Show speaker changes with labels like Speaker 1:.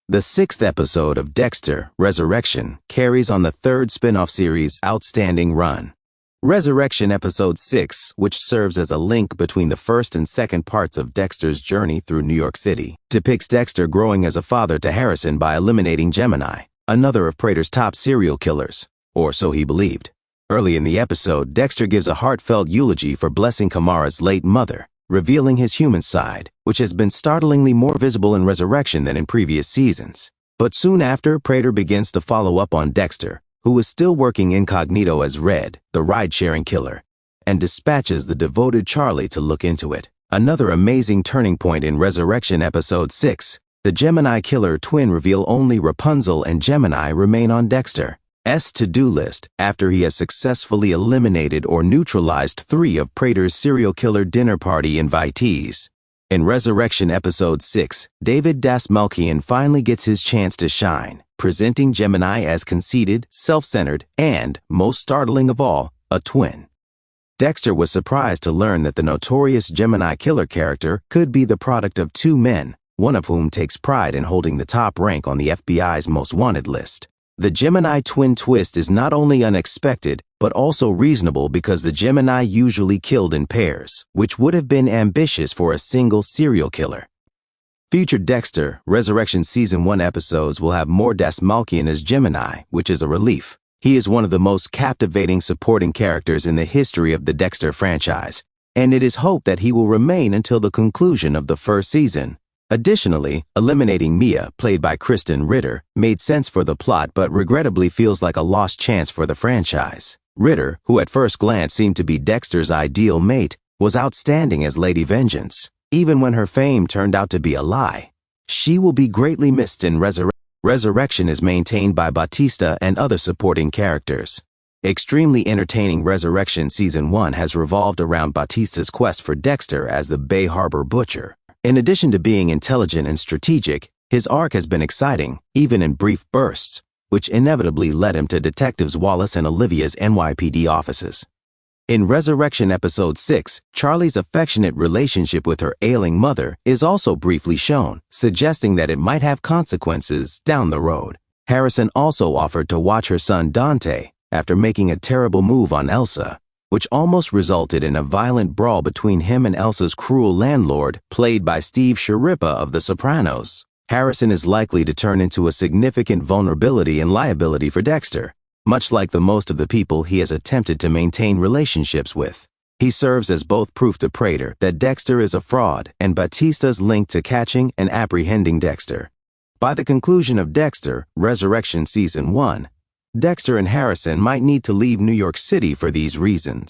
Speaker 1: The sixth episode of Dexter, Resurrection, carries on the third spin-off series' outstanding run. Resurrection Episode 6, which serves as a link between the first and second parts of Dexter's journey through New York City, depicts Dexter growing as a father to Harrison by eliminating Gemini, another of Prater's top serial killers, or so he believed. Early in the episode, Dexter gives a heartfelt eulogy for Blessing Kamara's late mother, revealing his human side, which has been startlingly more visible in Resurrection than in previous seasons. But soon after, Prater begins to follow up on Dexter, who is still working incognito as Red, the ride-sharing killer, and dispatches the devoted Charley to look into it. Another amazing turning point in Resurrection Episode 6, the Gemini killer twin reveal only Rapunzel and Gemini remain on Dexter's to-do list after he has successfully eliminated or neutralized 3 of Prater's serial killer dinner party invitees. In Resurrection Episode 6, David Dastmalchian finally gets his chance to shine, presenting Gemini as conceited, self-centered, and, most startling of all, a twin. Dexter was surprised to learn that the notorious Gemini killer character could be the product of 2 men, one of whom takes pride in holding the top rank on the FBI's most wanted list. The Gemini twin twist is not only unexpected, but also reasonable because the Gemini usually killed in pairs, which would have been ambitious for a single serial killer. Future Dexter, Resurrection Season 1 episodes will have more Dastmalchian as Gemini, which is a relief. He is one of the most captivating supporting characters in the history of the Dexter franchise, and it is hoped that he will remain until the conclusion of the first season. Additionally, eliminating Mia, played by Kristen Ritter, made sense for the plot but regrettably feels like a lost chance for the franchise. Ritter, who at first glance seemed to be Dexter's ideal mate, was outstanding as Lady Vengeance, even when her fame turned out to be a lie. She will be greatly missed in Resurrection is maintained by Bautista and other supporting characters. Extremely entertaining Resurrection Season 1 has revolved around Bautista's quest for Dexter as the Bay Harbor Butcher. In addition to being intelligent and strategic, his arc has been exciting, even in brief bursts, which inevitably led him to Detectives Wallace and Olivia's NYPD offices. In Resurrection Episode 6, Charley's affectionate relationship with her ailing mother is also briefly shown, suggesting that it might have consequences down the road. Harrison also offered to watch her son Dante after making a terrible move on Elsa, which almost resulted in a violent brawl between him and Elsa's cruel landlord, played by Steve Sciarippa of The Sopranos. Harrison is likely to turn into a significant vulnerability and liability for Dexter, much like the most of the people he has attempted to maintain relationships with. He serves as both proof to Prater that Dexter is a fraud and Bautista's link to catching and apprehending Dexter. By the conclusion of Dexter, Resurrection Season 1, Dexter and Harrison might need to leave New York City for these reasons.